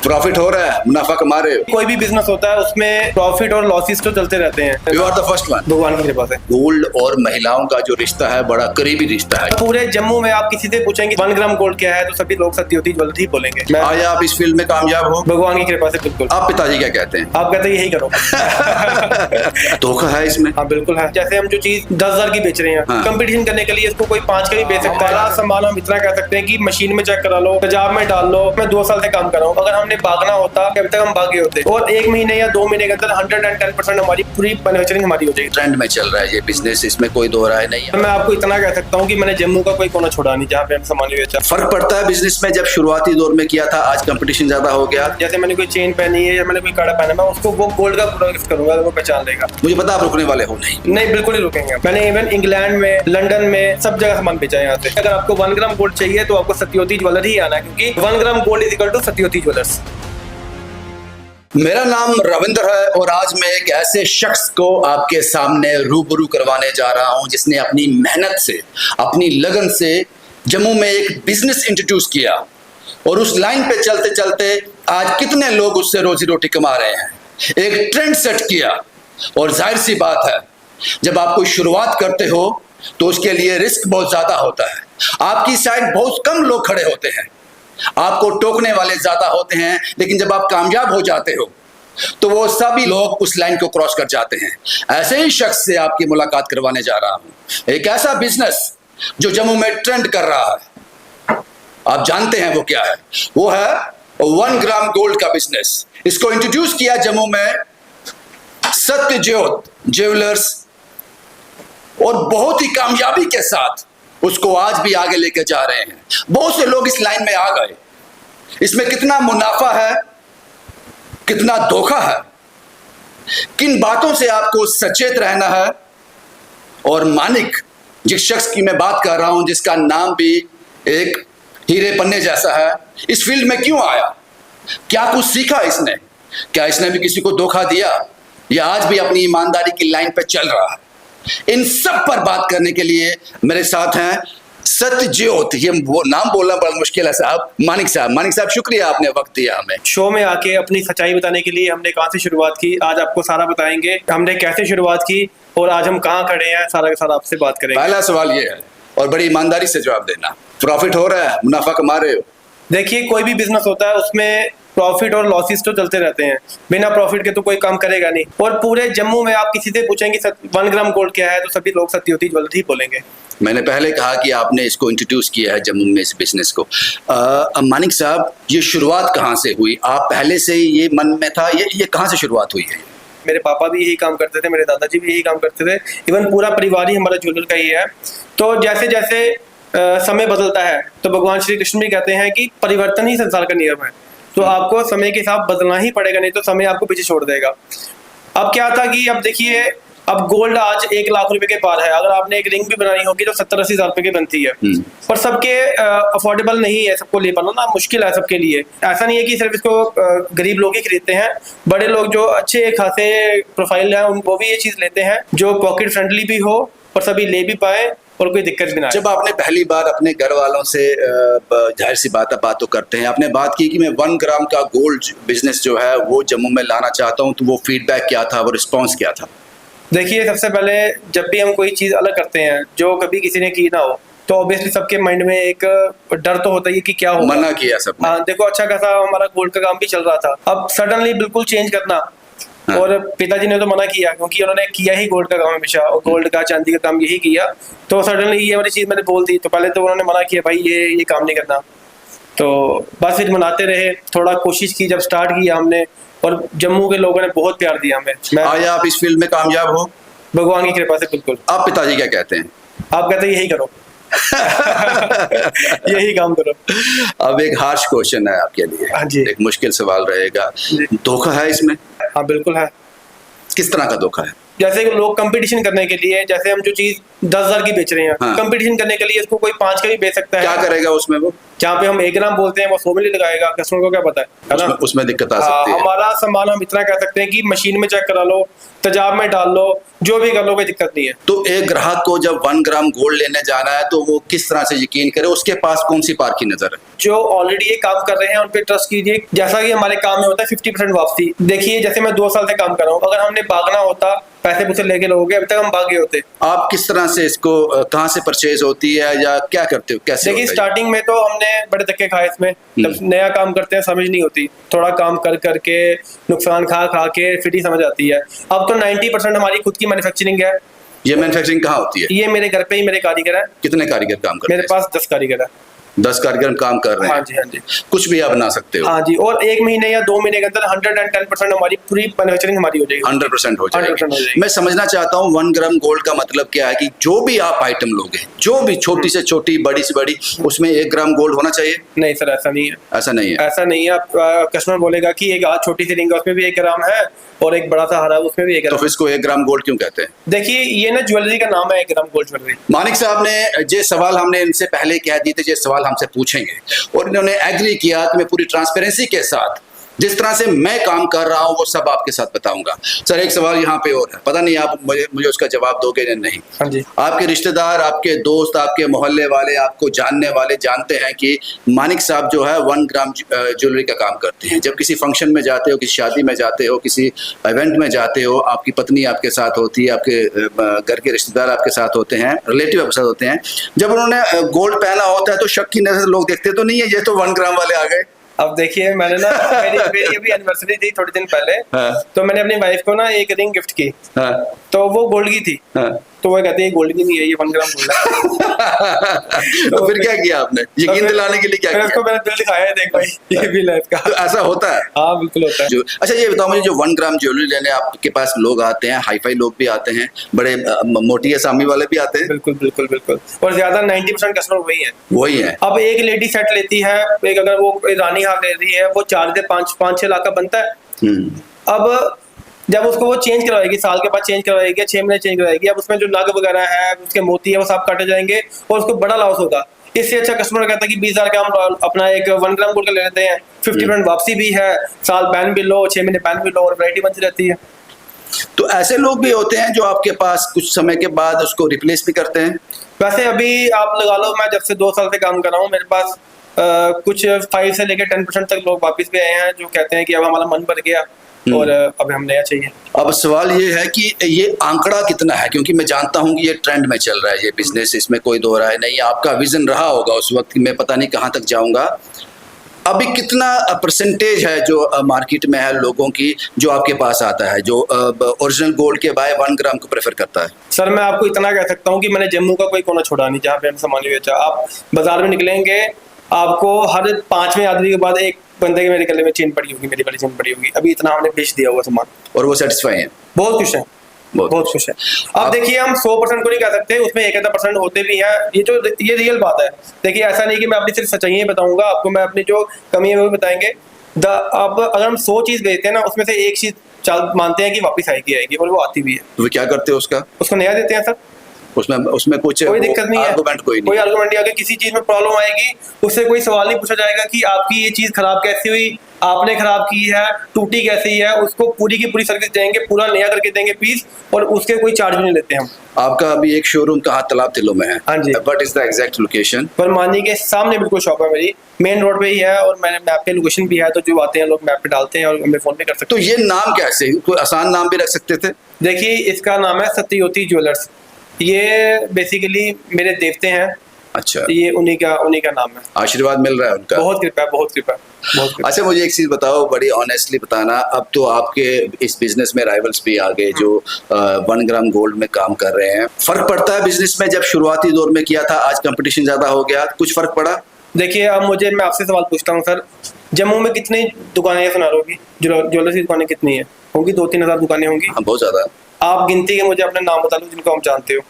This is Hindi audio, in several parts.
प्रॉफिट हो रहा है, मुनाफा कमा रहे हो। कोई भी बिजनेस होता है उसमें प्रॉफिट और लॉसेस तो चलते रहते हैं। You are the first one. भगवान की कृपा से गोल्ड और महिलाओं का जो रिश्ता है बड़ा करीबी रिश्ता है। पूरे जम्मू में आप किसी से पूछेंगे 1 ग्राम गोल्ड क्या है तो सभी लोग सत्योती ज्वेलरी ही बोलेंगे। आज आप इस फील्ड में कामयाब हो, भगवान की कृपा से बिल्कुल। आप पिताजी क्या कहते हैं? आप कहते हैं यही करो। धोखा है इसमें? हाँ बिल्कुल है। जैसे हम जो चीज 10,000 की बेच रहे हैं, हाँ। कंपटीशन करने के लिए इसको कोई 5 का भी बेच सकता है। बड़ा सामान हम इतना कह सकते हैं कि मशीन में चेक करा लो, तेजाब में डाल लो। मैं 2 साल से काम कर रहा हूँ। अगर हमने भागना होता अभी तक हम भागे होते, और 1 महीने या 2 महीने के अंदर 110% हमारी पूरी मैन्युफैक्चरिंग हमारी हो जाएगी। ट्रेंड में चल रहा है ये बिजनेस, इसमें कोई दो राय नहीं है। मैं आपको इतना कह सकता हूँ कि मैंने जम्मू का कोई कोना छोड़ा नहीं जहाँ पे हम सामान बेचा। फर्क पड़ता है बिजनेस में, जब शुरुआती दौर में किया था, आज कंपटीशन ज्यादा हो गया। जैसे मैंने कोई चेन पहनी है या मैंने कोई कड़ा पहना, मैं उसको वो गोल्ड का पूरा गिफ्ट करूंगा, वो पहचान लेगा। मुझे पता आप रुकने वाले हो नहीं। नहीं, बिल्कुल ही रुकेंगे। मैंने इवन इंग्लैंड में, लंदन में, सब जगह सामान बेचा है यहाँ से। अगर आपको 1 ग्राम गोल्ड चाहिए तो आपको सत्योती ज्वेलर ही आना है, क्योंकि 1 gram gold is equal to सत्योती ज्वेलर्स। मेरा नाम रविंद्र है और आज मैं एक ऐसे शख्स को आपके सामने रूबरू करवाने जा रहा हूं जिसने अपनी मेहनत से, अपनी लगन से जम्मू में एक बिजनेस इंट्रोड्यूस किया और उस लाइन पे चलते चलते आज कितने लोग उससे रोजी रोटी कमा रहे हैं। एक ट्रेंड सेट किया और जाहिर सी बात है, जब आप कोई शुरुआत करते हो तो उसके लिए रिस्क बहुत ज्यादा होता है। आपकी साइड बहुत कम लोग खड़े होते हैं, आपको टोकने वाले ज्यादा होते हैं, लेकिन जब आप कामयाब हो जाते हो तो वो सभी लोग उस लाइन को क्रॉस कर जाते हैं। ऐसे ही शख्स से आपकी मुलाकात करवाने जा रहा हूं। एक ऐसा बिजनेस जो जम्मू में ट्रेंड कर रहा है, आप जानते हैं वो क्या है? वो है 1 ग्राम गोल्ड का बिजनेस। इसको इंट्रोड्यूस किया जम्मू में सत्यज्योत ज्वेलर्स और बहुत ही कामयाबी के साथ उसको आज भी आगे लेके जा रहे हैं। बहुत से लोग इस लाइन में आ गए। इसमें कितना मुनाफा है, कितना धोखा है, किन बातों से आपको सचेत रहना है। और मानिक, जिस शख्स की मैं बात कर रहा हूं, जिसका नाम भी एक हीरे पन्ने जैसा है, इस फील्ड में क्यों आया, क्या कुछ सीखा इसने, क्या इसने भी किसी को धोखा दिया, या आज भी अपनी ईमानदारी की लाइन पर चल रहा है, इन सब पर बात करने के लिए मेरे साथ हैं सत्यज्योत। ये वो नाम बोलना बड़ा मुश्किल है साहब। मानिक साहब शुक्रिया, आपने वक्त दिया हमें। शो में आके अपनी सच्चाई बताने के लिए हमने कहाँ से शुरुआत की, आज आपको सारा बताएंगे। हमने कैसे शुरुआत की और आज हम कहाँ खड़े हैं, सारा का सारा आपसे बात करेंगे। पहला सवाल ये है, और बड़ी ईमानदारी से जवाब देना, प्रॉफिट हो रहा है, मुनाफा कमा रहे हो? देखिए, कोई भी बिजनेस होता है उसमें प्रॉफिट और लॉसेस तो चलते रहते हैं। बिना प्रॉफिट के तो कोई काम करेगा नहीं। और पूरे जम्मू में आप किसी से पूछेंगे 1 ग्राम गोल्ड क्या है तो सभी लोग सत्योती ज्वेलरी ही बोलेंगे। मैंने पहले कहा कि आपने इसको इंट्रोड्यूस किया है जम्मू में, इस बिजनेस को। मानिक साहब, ये शुरुआत कहाँ से हुई? आप पहले से ही ये मन में था, ये कहाँ से शुरुआत हुई है? मेरे पापा भी यही काम करते थे, मेरे दादाजी भी यही काम करते थे, इवन पूरा परिवार ही हमारा ज्वेलर का ही है। तो जैसे जैसे समय बदलता है तो भगवान श्री कृष्ण भी कहते हैं कि परिवर्तन ही संसार का नियम है। तो आपको समय के साथ बदलना ही पड़ेगा, नहीं तो समय आपको पीछे छोड़ देगा। अब क्या था कि अब देखिए, अब गोल्ड आज 1 लाख रुपए के पार है। अगर आपने एक रिंग भी बनानी होगी तो 70-80 हजार रुपए की बनती है। पर सबके अफोर्डेबल नहीं है, सबको ले पाना ना मुश्किल है सबके लिए। ऐसा नहीं है कि सिर्फ इसको गरीब लोग ही खरीदते हैं, बड़े लोग जो अच्छे खासे प्रोफाइल है वो भी ये चीज लेते हैं, जो पॉकेट फ्रेंडली भी हो और सभी ले भी पाए और कोई दिक्कत भी ना आए। जब आपने पहली बार अपने घर वालों से, जाहिर सी बात तो करते हैं, आपने बात की कि मैं 1 ग्राम का गोल्ड बिजनेस जो है वो जम्मू में लाना चाहता हूं, तो वो फीडबैक क्या था, वो रिस्पॉन्स क्या था? देखिए, सबसे पहले जब भी हम कोई चीज़ अलग करते हैं जो कभी किसी ने की ना हो, तो ऑब्वियसली सबके माइंड में एक डर तो होता ही है कि क्या होगा। मना किया सबने। हाँ, देखो अच्छा खासा हमारा गोल्ड का काम भी चल रहा था, अब सडनली बिल्कुल चेंज करना। हाँ। और पिताजी ने तो मना किया, क्योंकि उन्होंने किया ही गोल्ड का काम हमेशा, और गोल्ड का, चांदी का काम यही किया। तो सडनली ये वाली चीज़ मैंने बोल दी, तो पहले तो उन्होंने मना किया, भाई ये काम नहीं करना। तो बस फिर मनाते रहे, थोड़ा कोशिश की, जब स्टार्ट किया हमने, और जम्मू के लोगों ने बहुत प्यार दिया हमें। आज आप इस फील्ड में कामयाब हो? भगवान की कृपा से बिल्कुल। आप पिताजी क्या कहते हैं? आप कहते हैं यही करो। यही काम करो। अब एक हार्श क्वेश्चन है आपके लिए। हाँ जी। एक मुश्किल सवाल रहेगा, धोखा है इसमें? हाँ बिल्कुल है। किस तरह का धोखा है? जैसे लोग कंपटीशन करने के लिए, जैसे हम जो चीज 10,000 की बेच रहे हैं, हाँ। कंपटीशन करने के लिए इसको कोई 5 का भी बेच सकता है। क्या करेगा उसमें वो? जहाँ पे हम 1 ग्राम बोलते हैं वो 100 मिली लगाएगा, कस्टमर को क्या पता है ना। उसमें दिक्कत आ सकती है। हमारा सामान हम इतना कह सकते हैं कि मशीन में चेक करा लो, तेजाब में डाल लो, जो भी कर लो, कोई दिक्कत नहीं है। तो एक ग्राहक को जब 1 ग्राम गोल्ड लेने जाना है तो वो किस तरह से यकीन करे, उसके पास कौन सी पार की नजर है? जो ऑलरेडी ये काम कर रहे हैं उन पे ट्रस्ट कीजिए। जैसा कि हमारे काम में होता है 50% वापसी। देखिए जैसे मैं 2 साल से काम कर रहा हूँ, अगर हमने भागना होता, पैसे पूसे लेके लोगे, अभी तक हम भागे होते। आप किस तरह से इसको कहाँ से परचेज होती है या क्या करते हो, कैसे? देखिए स्टार्टिंग में तो हमने बड़े धक्के खाए इसमें, जब नया काम करते हैं समझ नहीं होती, थोड़ा काम कर करके नुकसान खा खा के फिर ही समझ आती है। अब तो 90% हमारी खुद की मैन्युफैक्चरिंग है। ये मैन्युफैक्चरिंग कहाँ होती है? ये मेरे घर पे ही मेरे कारीगर है। कितने कारीगर काम करते हैं? मेरे पास 10 कारीगर है। 10 कारीगर काम कर रहे हैं? हाँ जी, हाँ जी। कुछ भी आप बना सकते हो? हाँ जी, और 1 महीने या 2 महीने के अंदर 110% हमारी पूरी मैन्युफैक्चरिंग हमारी हो जाएगी। 100% हो 100% हो जाएगी। जाएगी। मैं समझना चाहता हूँ 1 ग्राम गोल्ड का मतलब क्या है, कि जो भी आप आइटम लोगे, जो भी छोटी से छोटी, बड़ी से बड़ी, उसमें 1 ग्राम गोल्ड होना चाहिए? नहीं सर, ऐसा नहीं है। ऐसा नहीं है? ऐसा नहीं है। आप कस्टमर बोलेगा कि एक आज छोटी सी रिंग है उसमें भी 1 ग्राम है और एक बड़ा सा हारा उसमें भी 1 तो ग्राम। फिर इसको 1 ग्राम गोल्ड क्यों कहते हैं? देखिए ये ना ज्वेलरी का नाम है, 1 ग्राम गोल्ड ज्वेलरी। मानिक साहब ने जे सवाल हमने इनसे पहले कह दिए थे, जे सवाल हमसे पूछेंगे, और इन्होंने एग्री किया कि मैं पूरी ट्रांसपेरेंसी के साथ जिस तरह से मैं काम कर रहा हूं वो सब आपके साथ बताऊंगा। सर एक सवाल यहाँ पे और है, पता नहीं आप मुझे उसका जवाब दोगे या नहीं। हाँ जी। आपके रिश्तेदार, आपके दोस्त, आपके मोहल्ले वाले, आपको जानने वाले जानते हैं कि मानिक साहब जो है 1 ग्राम ज्वेलरी का काम करते हैं। जब किसी फंक्शन में जाते हो, किसी शादी में जाते हो, किसी इवेंट में जाते हो, आपकी पत्नी आपके साथ होती है, आपके घर के रिश्तेदार आपके साथ होते हैं, रिलेटिव आपके साथ होते हैं, जब उन्होंने गोल्ड पहना होता है तो शक की नजर से लोग देखते तो नहीं है ये तो 1 ग्राम वाले आ गए। अब देखिए मैंने ना मेरी अभी एनिवर्सरी थी थोड़े दिन पहले। हाँ। तो मैंने अपनी वाइफ को ना एक रिंग गिफ्ट की। हाँ। तो वो गोल्ड की थी। हाँ। तो वो कहते हैं गोल्ड की नहीं है, ये 1 ग्राम गोल्ड है। तो फिर क्या किया आपने, यकीन दिलाने के लिए क्या किया? उसको मैंने बिल दिखाया है, देख भाई ये बिल है इसका। तो ऐसा होता है? हाँ बिल्कुल होता है। अच्छा ये बताओ मुझे, जो 1 ग्राम ज्वेलरी लेने आपके पास लोग आते हैं, हाई फाई लोग भी आते हैं, बड़े मोटी असामी वाले भी आते हैं? बिल्कुल बिल्कुल बिल्कुल। और ज्यादा 90% कस्टमर वही है। वही है। अब एक लेडी सेट लेती है, एक अगर वो रानी हार ले रही है, वो 4 से 5-6 लाख का बनता है। अब जब उसको वो चेंज करवाएगी, साल के बाद चेंज करवाएगी, 6 महीने चेंज करवाएगी, अब उसमें जो नग वगैरह है, उसके मोती है, वो सब काटे जाएंगे और उसको बड़ा लॉस होगा। इससे अच्छा कस्टमर कहता है कि 20,000 का हम अपना एक 1 ग्राम गोल्ड का ले लेते हैं, 50% वापसी भी है, साल बैन भी लो, 6 महीने बैन भी लो, और वैरायटी बनती रहती है। तो ऐसे लोग भी होते हैं जो आपके पास कुछ समय के बाद उसको रिप्लेस भी करते हैं? वैसे अभी आप लगा लो, मैं जब से 2 साल से काम कर रहा हूँ, मेरे पास कुछ 5 से लेकर 10% तक लोग वापस भी आए हैं जो कहते हैं कि अब हमारा मन भर गया और अब हम नया चाहिए। अब सवाल ये है कि ये आंकड़ा कितना है, क्योंकि मैं जानता हूं कि ये ट्रेंड में चल रहा है ये बिजनेस, इसमें कोई दो राय नहीं। आपका विजन रहा होगा उस वक्त कि मैं पता नहीं कहां तक जाऊंगा। अभी कितना परसेंटेज है जो मार्केट में है लोगों की जो आपके पास आता है, जो ओरिजिनल गोल्ड के बाय 1 ग्राम को प्रेफर करता है? सर मैं आपको इतना कह सकता हूँ कि मैंने जम्मू का कोई कोना छोड़ा नहीं जहाँ पे हम सामान बेचा। आप बाजार में निकलेंगे, आपको हर 5वें आदमी के बाद एक बंदे के मेरे गले में चेन पड़ी होगी, मेरी वाली चेन पड़ी होगी। अभी इतना हमने बेच दिया हुआ सामान, और वो सेटिस्फाई है, बहुत खुश है, बहुत खुश है। अब देखिए हम 100% को नहीं कह सकते, उसमें 1-2% होते भी हैं। ये रियल बात है। देखिए ऐसा नहीं कि मैं अपनी सिर्फ सच्चाइयां बताऊंगा आपको, मैं अपनी जो कमी है वो भी बताएंगे। अब अगर हम 100 चीज बेचते हैं ना, उसमें से एक चीज मानते हैं कि वापस आएगी और वो आती भी है, तो वो क्या करते हो उसको नया देते हैं सर। उसमें कुछ कोई दिक्कत नहीं है, कोई आर्गुमेंट नहीं। अगर किसी चीज में प्रॉब्लम आएगी, उससे कोई सवाल नहीं पूछा जाएगा कि आपकी ये चीज खराब कैसी हुई, आपने खराब की है, टूटी कैसी है। उसको पूरी की पूरी सर्विस देंगे, पूरा नया करके देंगे पीस, और उसके कोई चार्ज भी नहीं लेते हम। आपका अभी एक शोरूम कहाँ तालाब तिलों में है? हाँ जी। What is the exact location? परमानी के सामने बिल्कुल शॉप है मेरी, मेन रोड पे ही है, और मैंने मैप पे लोकेशन भी है, तो जो आते हैं लोग मैप पे डालते हैं और हमें फोन पे कर सकते तो ये नाम कैसे, कोई आसान नाम भी रख सकते थे? देखिए इसका नाम है सत्ययोती ज्वेलर्स। ये बेसिकली मेरे देवते हैं। अच्छा, ये उन्हीं का नाम है। आशीर्वाद मिल रहा है उनका? बहुत कृपा, बहुत कृपा, बहुत कृपा। अच्छा मुझे एक चीज बताओ, बड़ी ऑनेस्टली बताना, अब तो आपके इस बिजनेस में राइवल्स भी आ गए जो 1 ग्राम गोल्ड में काम कर रहे हैं। फर्क पड़ता है बिजनेस में? जब शुरुआती दौर में किया था, आज कंपटीशन ज्यादा हो गया, कुछ फर्क पड़ा? देखिए अब मैं आपसे सवाल पूछता हूँ सर, जम्मू में कितनी दुकानें हैं सुनारों की? ज्वेलर्स की दुकानें कितनी है होंगी? 2-3 हजार दुकानें होंगी। हाँ, बहुत ज्यादा। आप गिनती के मुझे अपने नाम बता दो जिनको हम जानते हो।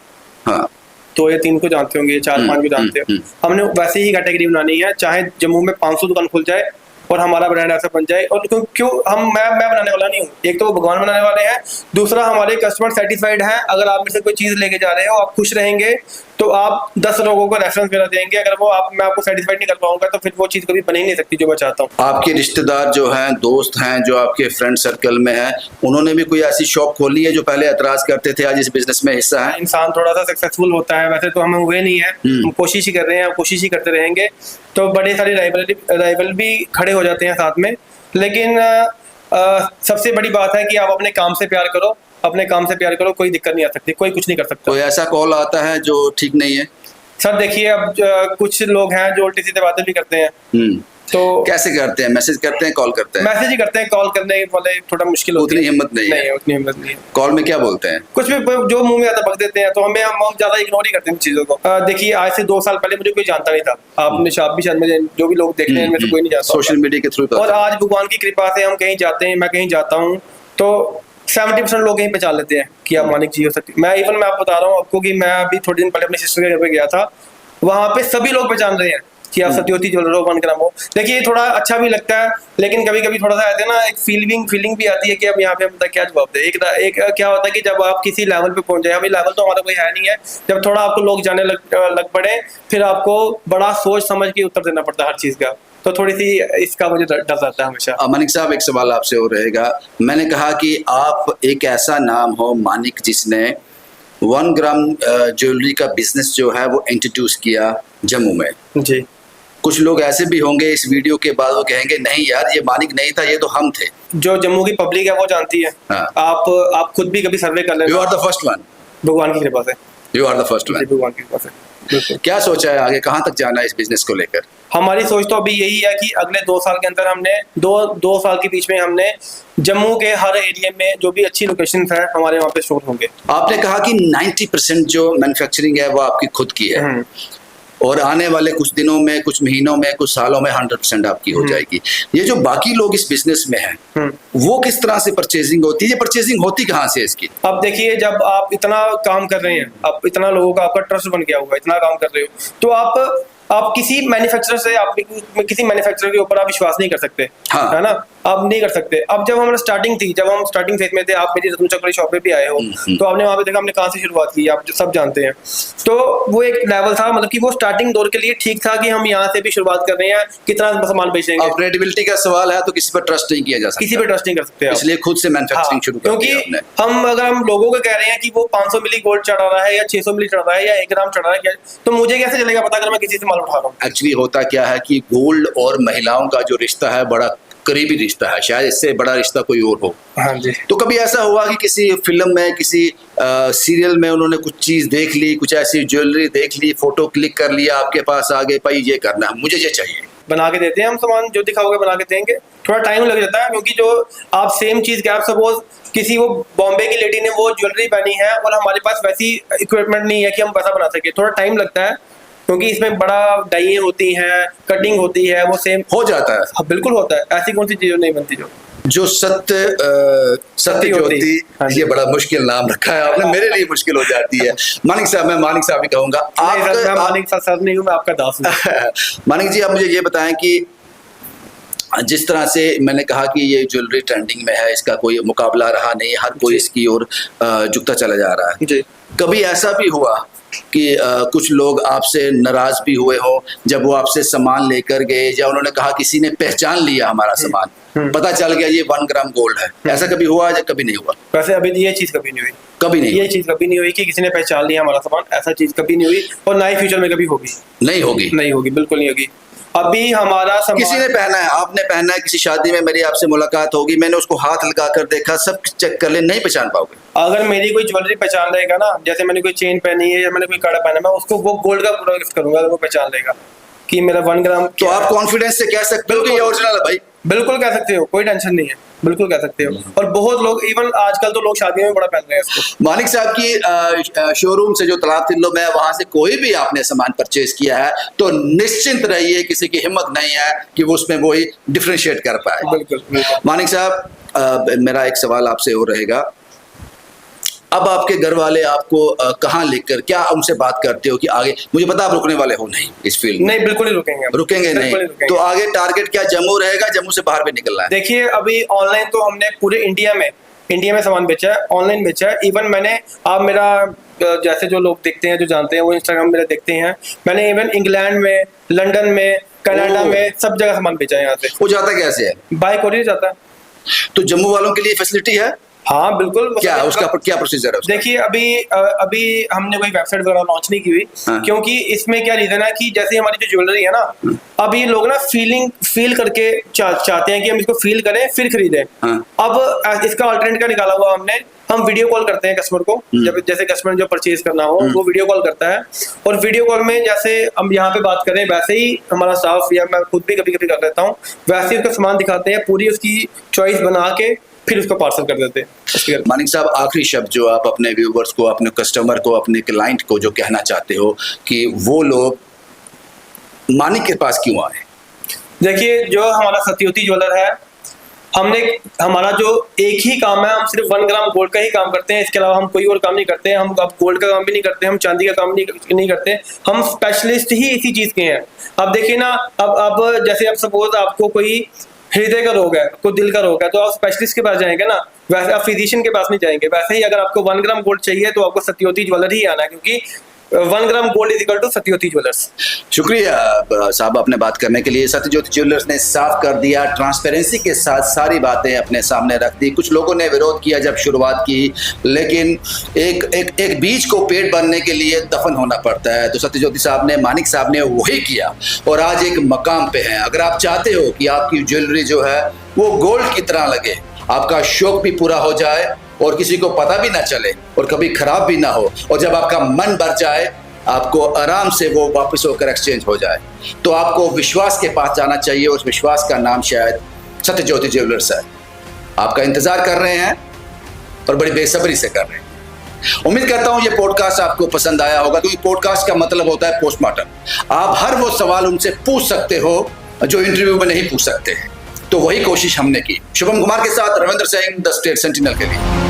हाँ, 2 या 3 को जानते होंगे, 4-5 को जानते हो। हमने वैसे ही कैटेगरी बनानी है, चाहे जम्मू में 500 दुकान खुल जाए और हमारा ब्रांड ऐसा बन जाए। और क्यों मैं बनाने वाला नहीं हूँ, एक तो वो भगवान बनाने वाले हैं, दूसरा हमारे कस्टमर सेटिस्फाइड हैं। अगर आप मेरे से कोई चीज लेके जा रहे हो, आप खुश रहेंगे, तो आप 10 लोगों को रेफरेंस मेरा देंगे, अगर वो मैं आपको सेटिस्फाइड नहीं कर पाऊंगा तो फिर वो चीज़ कभी बन ही नहीं सकती जो मैं चाहता हूँ। आपके रिश्तेदार जो हैं, दोस्त हैं, जो आपके फ्रेंड सर्कल में हैं, उन्होंने भी कोई ऐसी शॉप खोली है जो पहले एतराज करते थे, आज इस बिजनेस में हिस्सा है? इंसान थोड़ा सा सक्सेसफुल होता है, वैसे तो हम हुए नहीं है, हम कोशिश ही कर रहे हैं, कोशिश ही करते रहेंगे, तो बड़े सारे राइवल भी खड़े हो जाते हैं साथ में। लेकिन सबसे बड़ी बात है कि आप अपने काम से प्यार करो, अपने काम से प्यार करो, कोई दिक्कत नहीं आ सकती, कोई कुछ नहीं कर सकता। कोई ऐसा कॉल आता है जो ठीक नहीं है? सर देखिए, अब कुछ लोग हैं जो उल्टी सीधे बातें भी करते हैं। तो कैसे करते हैं? मैसेज करते हैं, कॉल करते हैं? मैसेज ही करते हैं, कॉल करने वाले थोड़ा मुश्किल होती है। उतनी हिम्मत नहीं है? नहीं, उतनी हिम्मत नहीं है। कॉल में क्या बोलते हैं? कुछ भी जो मुंह में आता बक देते हैं, तो हम ज्यादा इग्नोर ही करते हैं चीजों को। देखिए, आज से 2 साल पहले मुझे कोई जानता नहीं था, आपने आप भी शायद, मुझे जो भी लोग देख रहे हैं इनमें से कोई नहीं जानता, सोशल मीडिया के थ्रू। और आज भगवान की कृपा से हम कहीं जाते हैं, मैं कहीं जाता हूँ तो 70% लोग कहीं पहचान लेते हैं कि आप मानिक जी हो सकते। मैं आपको बता रहा हूँ आपको कि मैं अभी थोड़े दिन पहले अपने सिस्टर के घर पे गया था, वहां पे सभी लोग पहचान रहे हैं कि आप सत्योती ज्वेलर हो, 1 ग्राम हो। देखिए, थोड़ा अच्छा भी लगता है, लेकिन कभी कभी थोड़ा सा ऐसे ना एक फीलिंग भी आती है कि अब यहाँ पे हम क्या जवाब दे। एक क्या होता है कि जब आप किसी लेवल पे पहुंच जाए, अभी लेवल तो हमारा कोई है नहीं है, जब थोड़ा आपको लोग जाने लग पड़े, फिर आपको बड़ा सोच समझ के उत्तर देना पड़ता है हर चीज का, तो थोड़ी सी इसका मुझे डर रहता है हमेशा। मानिक साहब, एक सवाल आपसे और रहेगा। मैंने कहा कि आप एक ऐसा नाम हो मानिक जिसने 1 ग्राम ज्वेलरी का बिजनेस जो है वो इंट्रोड्यूस किया जम्मू में। जी। कुछ लोग ऐसे भी होंगे इस वीडियो के बाद वो कहेंगे नहीं यार, ये मानिक नहीं था, ये तो हम थे। जो जम्मू की पब्लिक है वो जानती है। हाँ। आप खुद भी कभी सर्वे कर लेना। You are the first one. भगवान की कृपा से। You are the first one. भगवान की कृपा से। क्या सोचा है आगे, कहाँ तक जाना है इस बिजनेस को लेकर? हमारी सोच तो अभी यही है कि अगले 2 साल के अंदर हमने दो साल के बीच में हमने जम्मू के हर एरिया में जो भी अच्छी लोकेशंस हैं हमारे वहाँ पे स्टोर होंगे। आपने कहा कि 90% जो मैन्युफैक्चरिंग है वो आपकी खुद की है, और आने वाले कुछ दिनों में, कुछ महीनों में, कुछ सालों में 100% आपकी हो जाएगी। ये जो बाकी लोग इस बिजनेस में हैं, वो किस तरह से परचेजिंग होती है? ये परचेजिंग होती कहाँ से इसकी? अब देखिए, जब आप इतना काम कर रहे हैं, अब इतना लोगों का आपका ट्रस्ट बन गया होगा, इतना काम कर रहे हो, तो आप किसी मैन्युफैक्चरर से, आप किसी मैन्युफैक्चरर के ऊपर आप विश्वास नहीं कर सकते। हाँ। है ना, आप नहीं कर सकते। अब जब हमारा स्टार्टिंग थी, जब हम स्टार्टिंग फेज में थे, आप मेरी रत्न चक्र शॉप पे भी आए हो, तो आपने वहां पे देखा हमने कहाँ से शुरुआत की, आप सब जानते हैं। तो वो एक लेवल था, मतलब कि वो स्टार्टिंग दौर के लिए ठीक था कि हम यहाँ से भी शुरुआत कर रहे हैं, कितना सामान बेचेंगे। अब क्रेडिबिलिटी का सवाल है तो किसी पर ट्रस्ट नहीं किया जा सकता, किसी पे ट्रस्ट नहीं कर सकते, इसलिए खुद से मैन्युफैक्चरिंग शुरू कर दिया क्योंकि आपने। अगर हम लोगों को कह रहे हैं कि वो 500 मिली गोल्ड चढ़ा रहा है या 600 मिली चढ़ा रहा है या 1 ग्राम चढ़ा रहा है, तो मुझे कैसे चलेगा पता अगर मैं किसी से माल उठा रहा हूँ? एक्चुअली होता क्या है कि गोल्ड और महिलाओं का जो रिश्ता है बड़ा करीबी रिश्ता है, शायद इससे बड़ा रिश्ता कोई और हो। हाँ जी। तो कभी ऐसा हुआ कि किसी फिल्म में, किसी सीरियल में उन्होंने कुछ चीज देख ली, कुछ ऐसी ज्वेलरी देख ली, फोटो क्लिक कर लिया, आपके पास आ गए, भाई ये करना है, मुझे ये चाहिए? बना के देते हैं हम, सामान जो दिखाओगे बना के देंगे। थोड़ा टाइम लग जाता है, क्योंकि जो आप सेम चीज के, आप सपोज किसी वो बॉम्बे की लेडी ने वो ज्वेलरी पहनी है और हमारे पास वैसी इक्विपमेंट नहीं है कि हम वैसा बना सके, थोड़ा टाइम लगता है, क्योंकि इसमें बड़ा डाइंग होती है, कटिंग होती है, वो सेम हो जाता है। हाँ, बिल्कुल होता है। ऐसी कौन सी चीज नहीं बनती जो सत्य ज्योति, हाँ ये बड़ा मुश्किल नाम रखा है आपने, मेरे लिए मुश्किल हो जाती है। मानिक साहब, मैं मानिक साहब ही कहूंगा। मानिक साहब नहीं हूँ, मैं आपका दास हूँ। मानिक जी, आप मुझे ये बताएं कि जिस तरह से मैंने कहा कि ये ज्वेलरी ट्रेंडिंग में है, इसका कोई मुकाबला रहा नहीं, हर कोई इसकी ओर झुकता चला जा रहा है जी। कभी ऐसा भी हुआ कि कुछ लोग आपसे नाराज भी हुए हो जब वो आपसे सामान लेकर गए, या उन्होंने कहा किसी ने पहचान लिया हमारा सामान, पता चल गया ये 1 ग्राम गोल्ड है, ऐसा कभी हुआ या कभी नहीं हुआ? वैसे अभी ये चीज कभी नहीं हुई, कभी नहीं, ये चीज कभी नहीं हुई कि किसी ने पहचान लिया हमारा सामान, ऐसा चीज कभी नहीं हुई, और ना ही फ्यूचर में कभी होगी। नहीं होगी, नहीं होगी, बिल्कुल नहीं होगी। अभी हमारा सामान किसी ने पहना है, आपने पहना है, किसी शादी में मेरी आपसे मुलाकात होगी, मैंने उसको हाथ लगा कर देखा, सब चेक कर ले, नहीं पहचान पाओगे। अगर मेरी कोई ज्वेलरी पहचान लेगा ना, जैसे मैंने कोई चेन पहनी है या मैंने कोई कड़ा पहना, मैं उसको वो गोल्ड का पूरा गिफ्ट करूंगा अगर वो पहचान लेगा कि मेरा 1 ग्राम। तो आप कॉन्फिडेंस से कह सकते हो कि ये ओरिजिनल है भाई? बिल्कुल कह सकते हो, कोई टेंशन नहीं है, बिल्कुल कह सकते हो। और बहुत लोग, इवन आजकल तो लोग शादियों में बड़ा पहन रहे हैं इसको। मानिक साहब की शोरूम से जो तालाब तिल्लो में है, वहां से कोई भी आपने सामान परचेज किया है तो निश्चिंत रहिए, किसी की हिम्मत नहीं है कि वो उसमें वही डिफरेंशिएट कर पाए। बिल्कुल। मानिक साहब, मेरा एक सवाल आपसे और रहेगा, अब आपके घर वाले आपको कहाँ लेकर, क्या उनसे बात करते हो कि आगे, मुझे पता आप रुकने वाले हो नहीं इस फील्ड में? नहीं, बिल्कुल ही रुकेंगे नहीं। तो आगे टारगेट क्या जम्मू रहेगा, जम्मू से बाहर भी निकलना है? देखिए, अभी ऑनलाइन तो हमने पूरे इंडिया में इंडिया में सामान बेचा है, ऑनलाइन बेचा है। इवन मैंने, आप मेरा जैसे जो लोग देखते हैं, जो जानते हैं, वो इंस्टाग्राम मेरा देखते हैं, मैंने इवन इंग्लैंड में, लंदन में, कनाडा में, सब जगह सामान बेचा है यहाँ से। वो जाता कैसे है? बाय कोरियर जाता है। तो जम्मू वालों के लिए फैसिलिटी है? हाँ बिल्कुल। क्या उसका क्या प्रोसीजर है उसका? देखिए अभी हमने कोई वेबसाइट वगैरह लॉन्च नहीं की हुई, हाँ। क्योंकि इसमें क्या रीजन है कि जैसे हमारी जो ज्वेलरी है ना, अब ये लोग ना फील करके चाहते हैं कि हम इसको फील करें फिर खरीदें। हाँ। अब इसका अल्टरनेट का निकाला हुआ हमने, हम वीडियो कॉल करते हैं कस्टमर को, जब जैसे कस्टमर जो परचेज करना हो वो वीडियो कॉल करता है, और वीडियो कॉल में जैसे हम यहाँ पे बात करें वैसे ही हमारा स्टाफ या मैं खुद भी कभी कभी कर लेता हूँ, वैसे ही उसका सामान दिखाते हैं, पूरी उसकी चॉइस बना के फिर उसको पार्सल कर देते हैं। मानिक साहब, आखिरी शब्द जो आप अपने व्यूवर्स को, अपने कस्टमर को, अपने क्लाइंट को जो कहना चाहते हो कि वो लोग मानिक के पास क्यों आए? देखिए, जो हमारा सत्यवती ज्वेलर है, हमारा जो एक ही काम है, हम सिर्फ 1 ग्राम गोल्ड का ही काम करते हैं, इसके अलावा हम कोई और काम नहीं करते हैं। हम अब गोल्ड का काम भी नहीं करते, हम चांदी का काम नहीं करते, हम स्पेशलिस्ट ही इसी चीज के हैं। अब देखिए ना, अब जैसे अब सपोज आपको कोई हृदय का रोग है, कोई दिल का रोग है, तो आप स्पेशलिस्ट के पास जाएंगे ना, वैसे आप फिजिशियन के पास नहीं जाएंगे। वैसे ही अगर आपको 1 ग्राम गोल्ड चाहिए तो आपको सत्यवती ज्वेलर ही आना है, क्योंकि 1 gram gold is equal to Satyavati jewellers. शुक्रिया साहब अपने बात करने के लिए। सत्यज्योति ज्वेलर्स ने साफ कर दिया, ट्रांसपेरेंसी के साथ सारी बातें अपने सामने रख दी। कुछ लोगों ने विरोध किया जब शुरुआत की, लेकिन एक बीज को पेड़ बनने के लिए दफन होना पड़ता है। तो सत्यज्योति साहब ने, मानिक साहब ने वही किया और आज एक मकाम पे हैं। अगर आप चाहते हो कि आपकी ज्वेलरी जो है वो गोल्ड की तरह लगे, आपका शौक भी पूरा हो जाए और किसी को पता भी ना चले और कभी खराब भी ना हो, और जब आपका मन भर जाए आपको आराम से वो वापस होकर एक्सचेंज हो जाए, तो आपको विश्वास के पास जाना चाहिए। उस विश्वास का नाम शायद सत्यज्योति ज्वेलर्स है। आपका इंतजार कर रहे हैं और बड़ी बेसब्री से कर रहे हैं। उम्मीद करता हूं ये पॉडकास्ट आपको पसंद आया होगा, क्योंकि पॉडकास्ट का मतलब होता है पोस्टमार्टम। आप हर वो सवाल उनसे पूछ सकते हो जो इंटरव्यू में नहीं पूछ सकते, तो वही कोशिश हमने की। शुभम कुमार के साथ Ravindra Singh, the state sentinel के लिए।